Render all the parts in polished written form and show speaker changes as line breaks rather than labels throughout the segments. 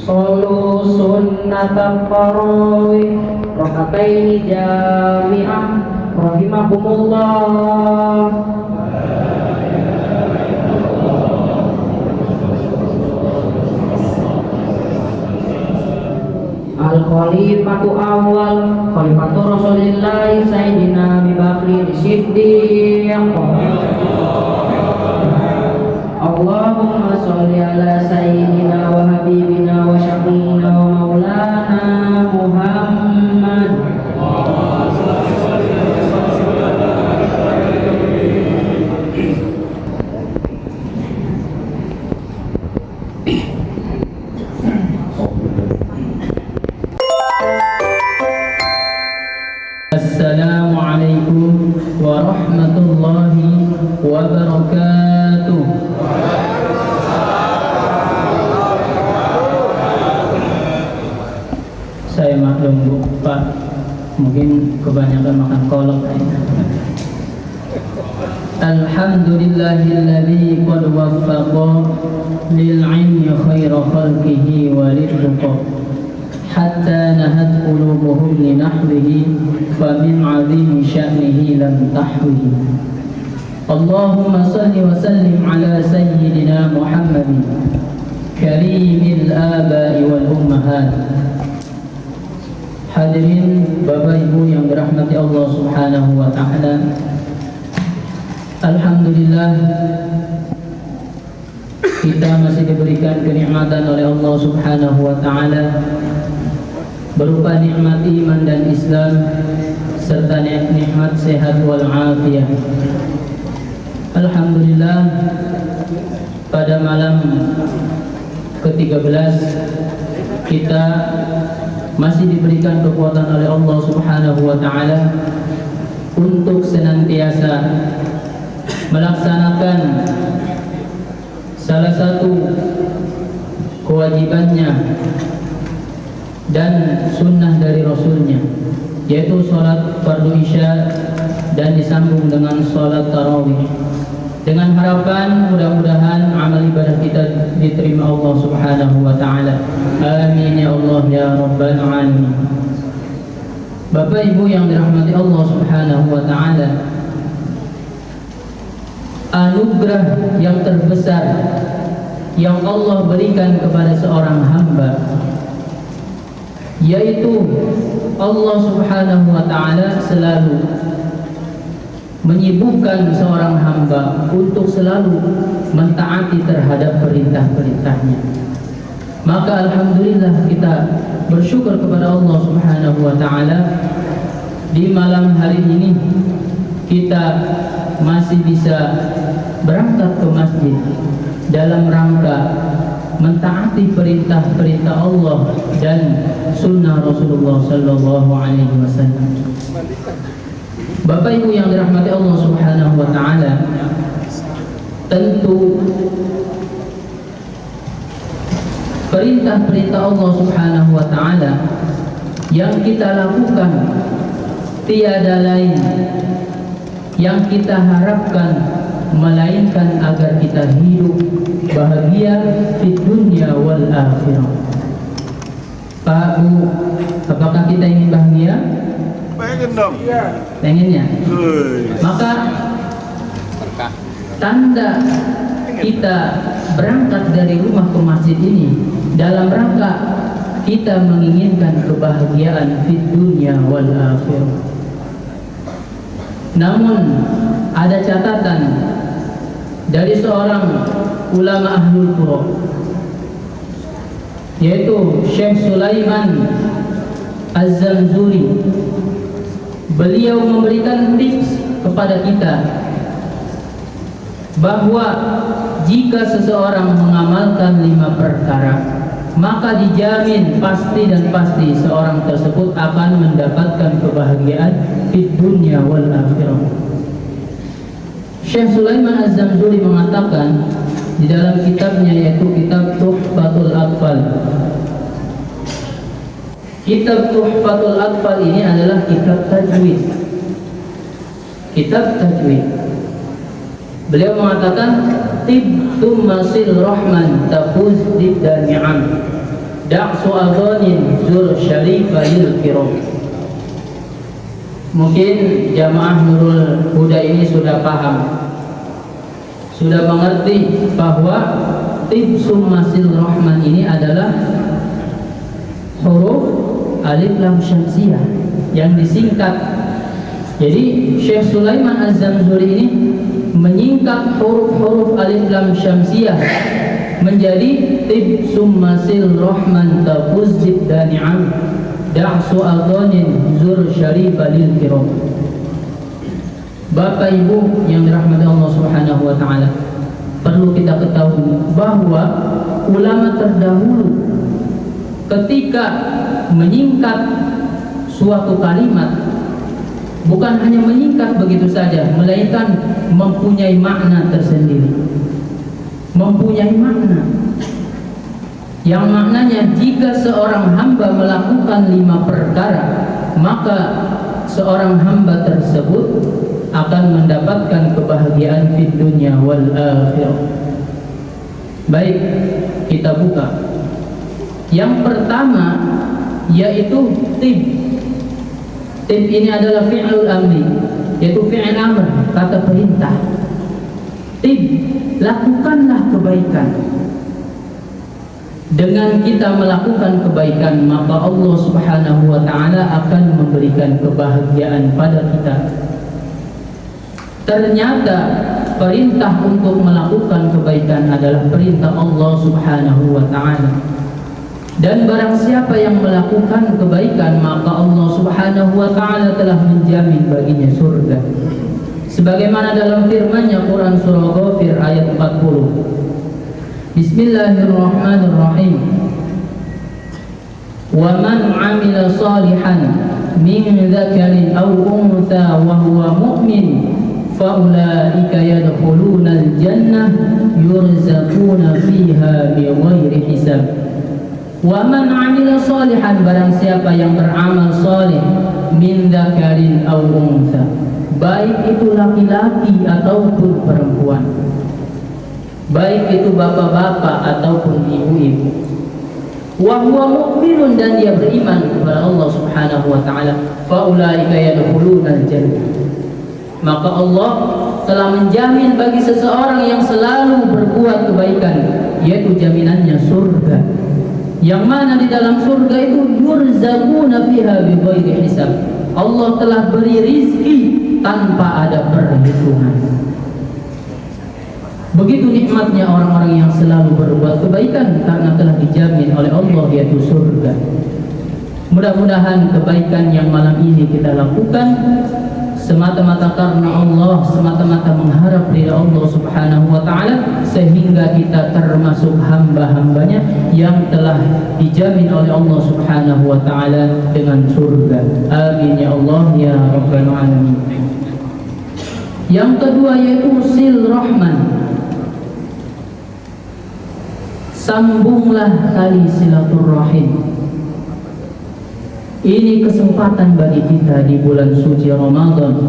Solu sunnata tarawih rakataini jami'ah rahimakumullah. Al-Khalifatu awal Khalifatu Rasulillah Sayyidina Abi Bakr Siddiq. Allahumma sholli ala Sayyidina wa Habibina wa Syafiina wa Maulana Muhammad. Assalamualaikum warahmatullahi wabarakatuh. Saya maklum Bu, Pak, mungkin kebanyakan makan kolak. Alhamdulillahilladzi qad waffaqa lil 'ilmi khaira khalqihi wa rizqa hatta nahat qulubuhum li nahwihi fa min 'azimi sya'nihi lam tahwihi. Allahumma salli wa sallim ala sayyidina Muhammadin karimil aba'i wal ummahat. Hadirin Bapak Ibu yang dirahmati Allah Subhanahu wa taala. Alhamdulillah kita masih diberikan kenikmatan oleh Allah Subhanahu wa taala berupa nikmat iman dan Islam serta nikmat sehat wal afiyah. Alhamdulillah pada malam ke-13 kita masih diberikan kekuatan oleh Allah Subhanahu wa taala untuk senantiasa melaksanakan salah satu kewajibannya dan sunnah dari Rasulnya, yaitu sholat fardu isya dan disambung dengan sholat tarawih, dengan harapan mudah-mudahan amal ibadah kita diterima Allah Subhanahu wa taala. Amin ya Allah ya rabbal alamin. Bapak Ibu yang dirahmati Allah Subhanahu wa taala, anugerah yang terbesar yang Allah berikan kepada seorang hamba, yaitu Allah Subhanahu wa taala selalu menyibukkan seorang hamba untuk selalu mentaati terhadap perintah-perintahnya. Maka alhamdulillah kita bersyukur kepada Allah Subhanahu wa taala, di malam hari ini kita masih bisa berangkat ke masjid dalam rangka mentaati perintah-perintah Allah dan sunnah Rasulullah sallallahu alaihi wasallam. Bapak Ibu yang dirahmati Allah Subhanahu wa taala, tentu perintah-perintah Allah Subhanahu wa taala yang kita lakukan tiada lain yang kita harapkan melainkan agar kita hidup bahagia di dunia wal akhirah. Pak Bu, apakah kita ingin bahagia?
Pengen dong.
Pengen ya? Maka tanda kita berangkat dari rumah ke masjid ini dalam rangka kita menginginkan kebahagiaan di dunia wal akhirah. Namun ada catatan dari seorang ulama ahlul qura, yaitu Syekh Sulaiman Az-Zamzuri. beliau memberikan tips kepada kita bahwa jika seseorang mengamalkan 5 perkara, maka dijamin pasti dan pasti seorang tersebut akan mendapatkan kebahagiaan di dunia wal akhirah. Syekh Sulaiman Az-Zamzuri mengatakan di dalam kitabnya, yaitu kitab Tuhfatul Atfal. Kitab Tuhfatul Atfal ini adalah kitab tajwid. Kitab tajwid. Beliau mengatakan tibtum masil rahman tafuz dibda ni'am da'su adhanin zur syarifayil kiram. Mungkin jamaah Nurul Huda ini sudah paham, sudah mengerti bahwa tibtum masil rahman ini adalah huruf alif lam syamsiyah yang disingkat. Jadi Syekh Sulaiman Az-Zamzuri ini menyingkat huruf-huruf alif lam syamsiyah menjadi tib summasil rahman tafuz dibda ni'am da'su adhanin zur syarifalil kiram. Bapak Ibu yang dirahmati Allah Subhanahu wa taala, perlu kita ketahui bahwa ulama terdahulu ketika menyingkat suatu kalimat, bukan hanya menyingkat begitu saja, melainkan mempunyai makna tersendiri. Mempunyai makna yang maknanya jika seorang hamba melakukan 5 perkara, maka seorang hamba tersebut akan mendapatkan kebahagiaan di dunia wal akhirah. Baik, kita buka. Yang pertama yaitu tib. Tib ini adalah fi'lul amri, yaitu fi'il amr, kata perintah. Tib, lakukanlah kebaikan. Dengan kita melakukan kebaikan, maka Allah Subhanahu wa taala akan memberikan kebahagiaan pada kita. Ternyata perintah untuk melakukan kebaikan adalah perintah Allah Subhanahu wa taala. Dan barang siapa yang melakukan kebaikan, maka Allah Subhanahu wa taala telah menjamin baginya surga. Sebagaimana dalam firman-Nya Quran surah Ghafir ayat 40. Bismillahirrahmanirrahim. Wa man 'amila salihan min dzakarin aw untha wa huwa mu'min fa ulaika yadkhuluna al-jannah yurzaquna fiha bighairi hisab. Wa man 'amila salihan, barang siapa yang beramal saleh, min dzakarin aw untha, baik itu laki-laki ataupun perempuan, baik itu bapak-bapak ataupun ibu-ibu, wa huwa mu'minun, dan dia beriman kepada Allah Subhanahu wa taala, fa ulaika yadkhuluna al-jannah, maka Allah telah menjamin bagi seseorang yang selalu berbuat kebaikan, yaitu jaminannya surga. Yang mana di dalam surga itu yurzaquna fiha bighairi hisab. Allah telah beri rizki tanpa ada perhitungan. Begitu nikmatnya orang-orang yang selalu berbuat kebaikan karena telah dijamin oleh Allah, yaitu surga. Mudah-mudahan kebaikan yang malam ini kita lakukan semata-mata karena Allah, semata-mata mengharap ridha Allah Subhanahu wa taala, sehingga kita termasuk hamba-hambanya yang telah dijamin oleh Allah Subhanahu wa taala dengan surga. Amin ya Allah ya rabbal alamin. Yang kedua yaitu sil rahman. Sambunglah tali silaturrahim. Ini kesempatan bagi kita di bulan suci Ramadan.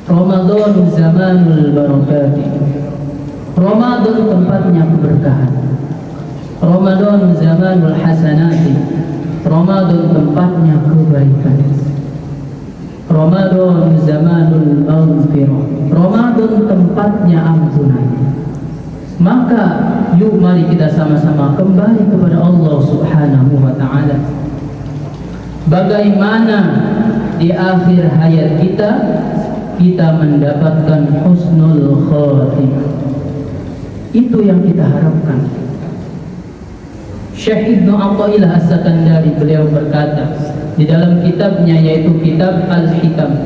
Ramadan zamanul barakati. Ramadan tempatnya keberkahan. Ramadan zamanul hasanati. Ramadan tempatnya kebaikan. Ramadan zamanul maghfirah. Ramadan tempatnya ampunan. Maka yuk mari kita sama-sama kembali kepada Allah Subhanahu wa taala. Bagaimana di akhir hayat kita mendapatkan husnul khatimah. Itu yang kita harapkan. Syekh Ibnu Athaillah As-Sakandari beliau berkata di dalam kitabnya yaitu kitab Al-Hikam,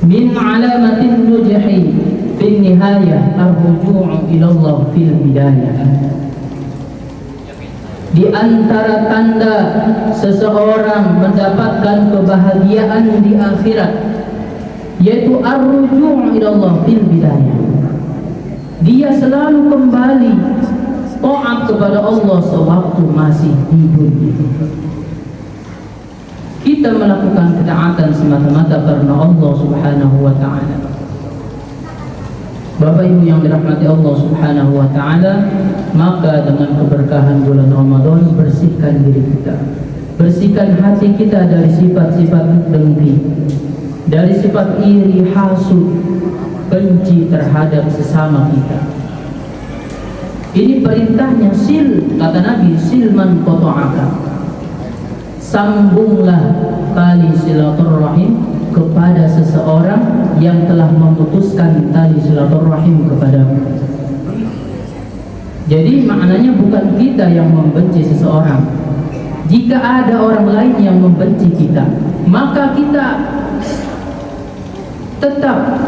min alamatin nujhi fi nihayah ar-ruju' ila Allah fil bidayah. Di antara tanda seseorang mendapatkan kebahagiaan di akhirat yaitu ar-ruju' ila Allah fil bidayah. Dia selalu kembali taat kepada Allah sewaktu masih hidup. Kita melakukan ketaatan semata-mata karena Allah Subhanahu wa taala. Bapak Ibu yang dirahmati Allah Subhanahu wa taala, maka dengan keberkahan bulan Ramadan bersihkan diri kita. Bersihkan hati kita dari sifat-sifat dengki, dari sifat iri, hasud, benci terhadap sesama kita. Ini perintahnya sil, kata Nabi, silman qata'aka. Sambunglah tali silaturrahim kepada seseorang yang telah memutuskan tali silaturrahim kepadamu. Jadi maknanya bukan kita yang membenci seseorang. Jika ada orang lain yang membenci kita, maka kita tetap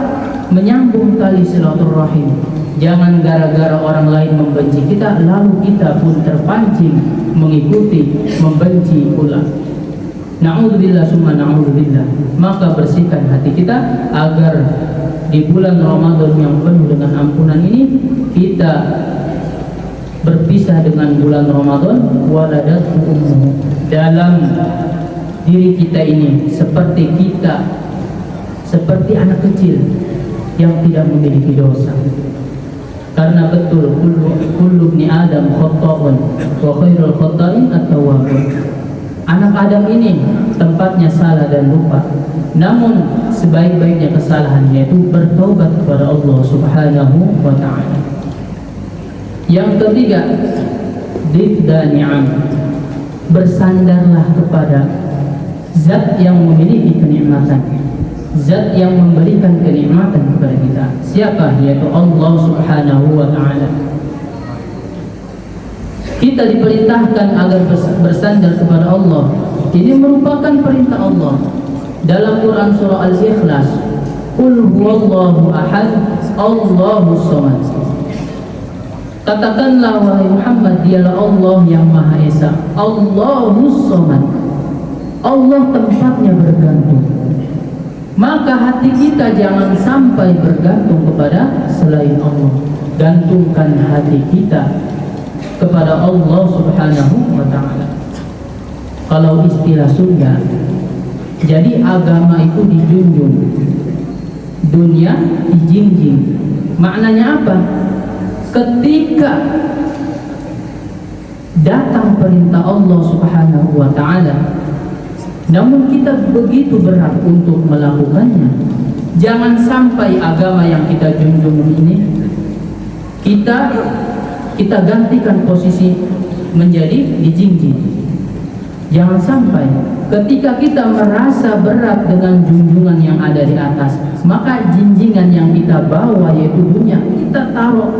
menyambung tali silaturrahim. Jangan gara-gara orang lain membenci kita lalu kita pun terpancing mengikuti, membenci pula. Na'udzubillah summa na'udzubillah. Maka bersihkan hati kita agar di bulan Ramadan yang penuh dengan ampunan ini kita berpisah dengan bulan Ramadan waladat ummu. Dalam diri kita ini seperti anak kecil yang tidak memiliki dosa. Karena betul kullu ibni Adam khata'un wa khairul khata'in at-tawwabun. Anak Adam ini tempatnya salah dan lupa. Namun sebaik-baiknya kesalahan yaitu bertobat kepada Allah Subhanahu wa taala. Yang ketiga, difda ni'am. Bersandarlah kepada zat yang memiliki kenikmatan, zat yang memberikan kenikmatan kepada kita. Siapa? Yaitu Allah Subhanahu wa taala. Kita diperintahkan agar bersandar kepada Allah. Ini merupakan perintah Allah. Dalam Quran surah Al-Ikhlas, Qul huwallahu ahad, Allahus samad. Katakanlah wahai Muhammad, dialah Allah yang Maha Esa, Allahus samad. Allah tempatnya bergantung. Maka hati kita jangan sampai bergantung kepada selain Allah. Gantungkan hati kita kepada Allah Subhanahu wa ta'ala. Kalau istilah Sunda, jadi agama itu dijunjung, dunia dijinjing. Maknanya apa? Ketika datang perintah Allah Subhanahu wa ta'ala, namun kita begitu berat untuk melakukannya, jangan sampai agama yang kita junjung ini kita gantikan posisi menjadi dijinjing. Jangan sampai ketika kita merasa berat dengan junjungan yang ada di atas, maka jinjingan yang kita bawa yaitu dunia kita taruh.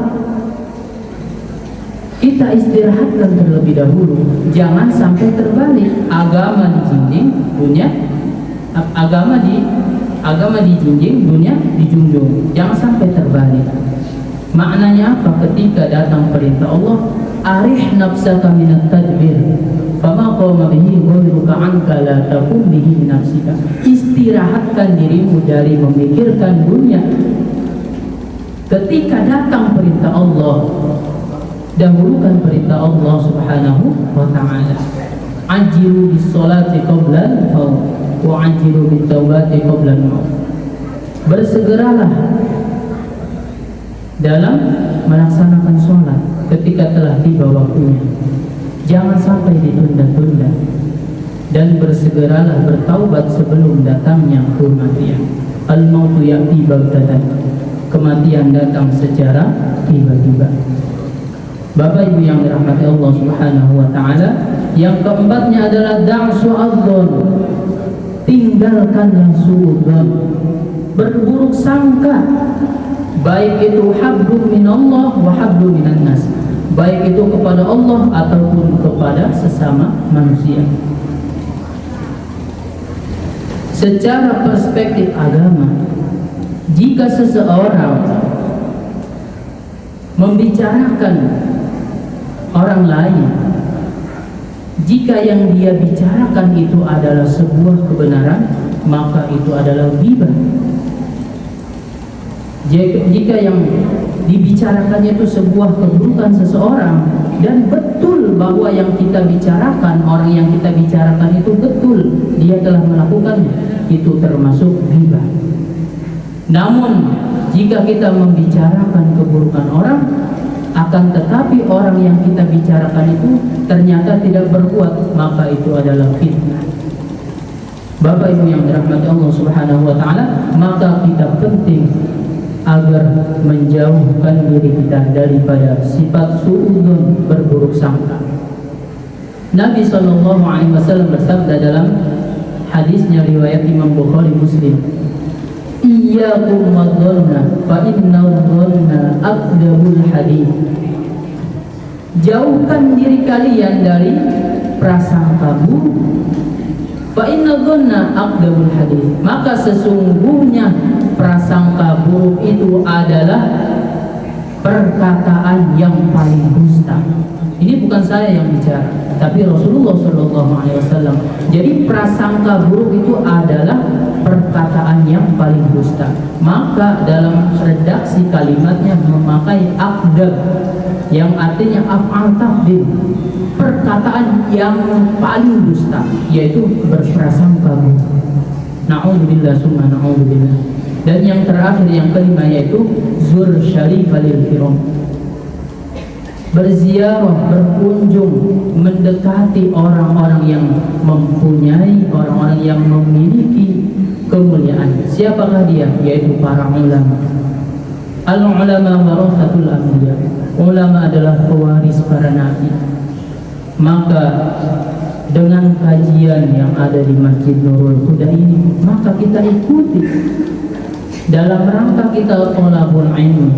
Kita istirahatkan terlebih dahulu. Jangan sampai terbalik. Agama dijinjing, dunia agama dijinjing, dunia dijunjung. Jangan sampai terbalik. Maknanya apa? Ketika datang perintah Allah, arih nafsaka minat tadbir, fama qawma bihi ghayruka anka la takum bihi nafsika. Istirahatkan dirimu dari memikirkan dunia. Ketika datang perintah Allah, dahulukan perintah Allah Subhanahu wa ta'ala. Ajilu bis salati qabla al-maut wa ajilu bit taubati qabla al-maut. Bersegeralah dalam melaksanakan sholat ketika telah tiba waktunya. Jangan sampai ditunda-tunda. Dan bersegeralah bertaubat sebelum datangnya kematian. Al-mautu ya'ti baghtatan. Kematian datang secara tiba-tiba. Bapak Ibu yang dirahmati Allah Subhanahu wa ta'ala, yang keempatnya adalah da'su adzon. Tinggalkanlah suudzon, berburuk sangka, baik itu habdu minallah wa habdu minan nas, baik itu kepada Allah ataupun kepada sesama manusia. Secara perspektif agama, jika seseorang membicarakan orang lain, jika yang dia bicarakan itu adalah sebuah kebenaran, maka itu adalah ghibah. Jika yang dibicarakannya itu sebuah keburukan seseorang dan betul bahwa yang kita bicarakan, orang yang kita bicarakan itu betul dia telah melakukannya, itu termasuk ghibah. Namun jika kita membicarakan keburukan orang, akan tetapi orang yang kita bicarakan itu ternyata tidak berbuat, maka itu adalah fitnah. Bapak Ibu yang dirahmati Allah Subhanahu wa taala, maka kita penting agar menjauhkan diri kita daripada sifat suudzon, berburuk sangka. Nabi SAW bersabda dalam hadisnya riwayat Imam Bukhari Muslim, iyyakum wadh-dhanna fa inna wadh-dhanna akdzabul hadits. Jauhkan diri kalian dari prasangka buruk. Fa inna dhanna akdzabul hadits. Maka sesungguhnya prasangka buruk itu adalah perkataan yang paling dusta. Ini bukan saya yang bicara, tapi Rasulullah SAW. Jadi prasangka buruk itu adalah perkataan yang paling dusta. Maka dalam redaksi kalimatnya memakai akdab, yang artinya af'al tafdil, perkataan yang paling dusta, yaitu berprasangka buruk. Na'udzubillah summa na'udzubillah. Dan yang terakhir, yang kelima, yaitu zur syarifalil kiram, berziarah, berkunjung, mendekati orang-orang yang mempunyai, orang-orang yang memiliki kemuliaan. Siapakah dia? Yaitu para ulama. Al-ulama warathatul anbiya. Ulama adalah pewaris para nabi. Maka dengan kajian yang ada di Masjid Nurul Huda ini, maka kita ikuti dalam rangka kita thalabul ilmi,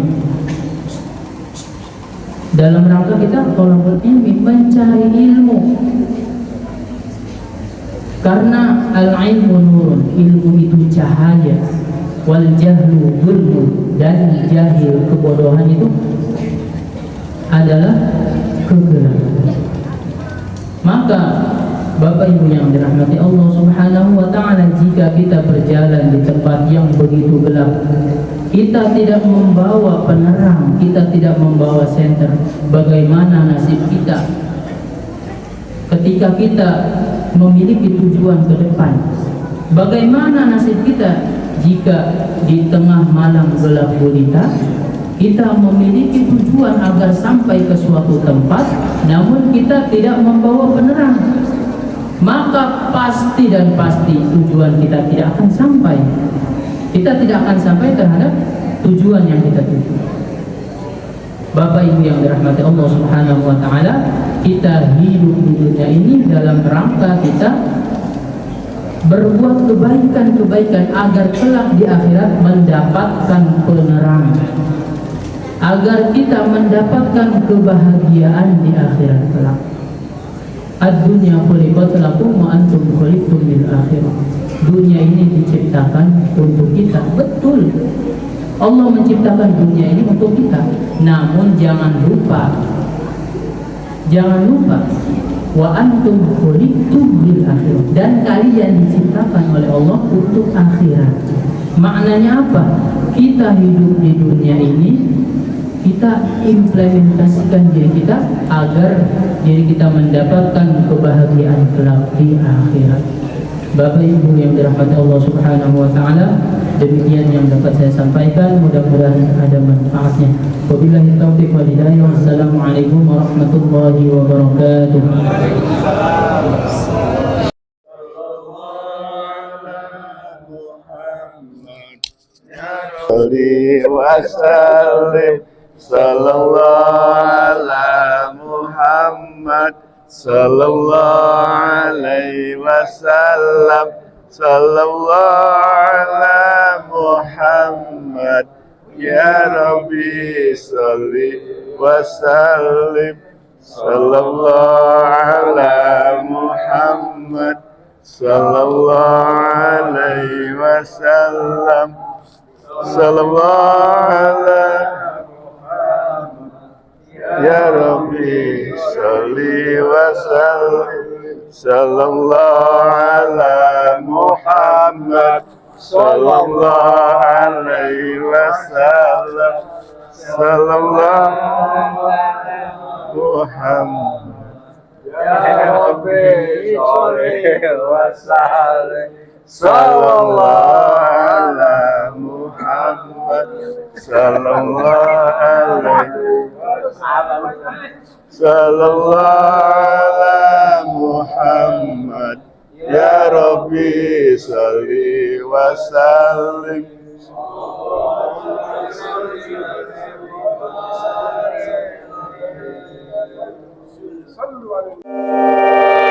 dalam rangka kita thalabul ilmi, mencari ilmu. Karena al-ilmu nurun, ilmu itu cahaya, wal jahlu dhulmun, dan jahil, kebodohan itu adalah kegelapan. Maka Bapak Ibu yang dirahmati Allah Subhanahu wa taala, jika kita berjalan di tempat yang begitu gelap, kita tidak membawa penerang, kita tidak membawa senter, bagaimana nasib kita ketika kita memiliki tujuan ke depan? Bagaimana nasib kita jika di tengah malam gelap gulita kita memiliki tujuan agar sampai ke suatu tempat, namun kita tidak membawa penerang? Maka pasti dan pasti tujuan kita tidak akan sampai. Kita tidak akan sampai terhadap tujuan yang kita tuju. Bapak Ibu yang dirahmati Allah Subhanahu wa taala, kita hidup di dunia ini dalam rangka kita berbuat kebaikan-kebaikan agar kelak di akhirat mendapatkan penerangan, agar kita mendapatkan kebahagiaan di akhirat kelak. Ad-dunya khuliqat lakum wa antum khuliqtum lil akhirah. Dunia ini diciptakan untuk kita, betul. Allah menciptakan dunia ini untuk kita. Namun jangan lupa wa antum khuliqtum lil akhirah, dan kalian diciptakan oleh Allah untuk akhirat. Maknanya apa? Kita hidup di dunia ini, kita implementasikan diri kita agar diri kita mendapatkan kebahagiaan kelak di akhirat. Bapak Ibu yang dirahmati Allah Subhanahu wa taala, demikian yang dapat saya sampaikan, mudah-mudahan ada manfaatnya. Wabillahi taufiq wal hidayah. Wassalamualaikum warahmatullahi wabarakatuh.
Sallallahu ala Muhammad, sallallahu alaihi wasallam, sallallahu ala Muhammad, ya Rabbi salli وسلم صلى الله على محمد صلى الله عليه وسلم صلى الله على يا ربي صل وسلم صلى الله على محمد صلى الله عليه وسلم صلى الله على محمد يا ربي صل وسلم صلى الله على محمد صلى الله عليه صلى الله على محمد يا ربي صل وسلم صلوا عليه